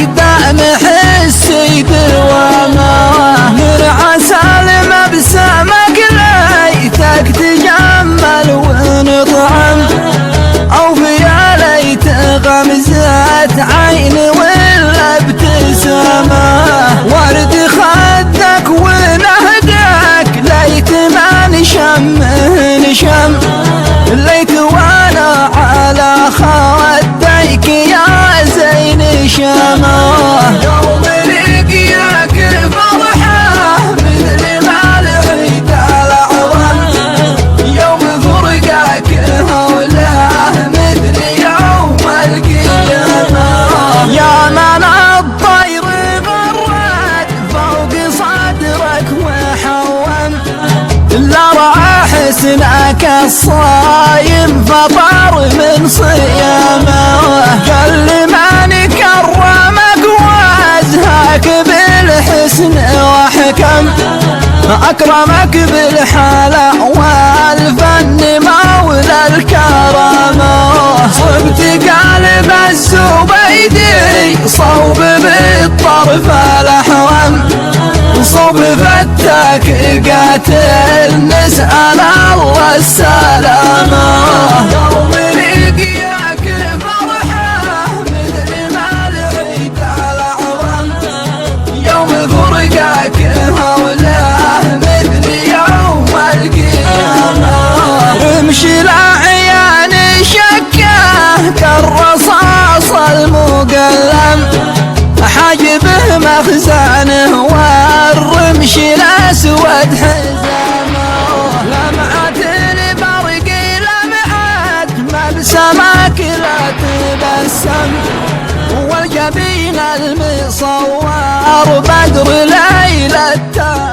قدام حسي دوامه من عسل مبسمك ليتك تجمل ونطعم او يا ليت غمزة عين ولا ابتسامه ورد خدك ونهدك ليت ما نشم ليت وانا على خديك يا زين شماه يوم لقياك فرحه مثل ما لقيت العظم يوم فرقاك هولاه مثل يوم القيامه يا من الطير غرد فوق صدرك وحوم لا رأى حسنك الصايم فطار من صيامه قال من كرمك وازهاك بالحسن وحكم أكرمك بالحلا والفن مولى الكرامة صبت قلب الزبيدي صوب بالطرف الأحرم صوب فتك قاتل نسأل الله السلامة يوم لقياك فرحة مثل ما لقيت العظم يوم فرقاك هولاه مثل يوم القيامة امشي الأعيان شكاه كالرصاص المقلم حاجبه مخزانه والرمش الاسود حزامه لمعة البرق لمعت مبسمك لا تبسم والجبين المصور بدر ليلة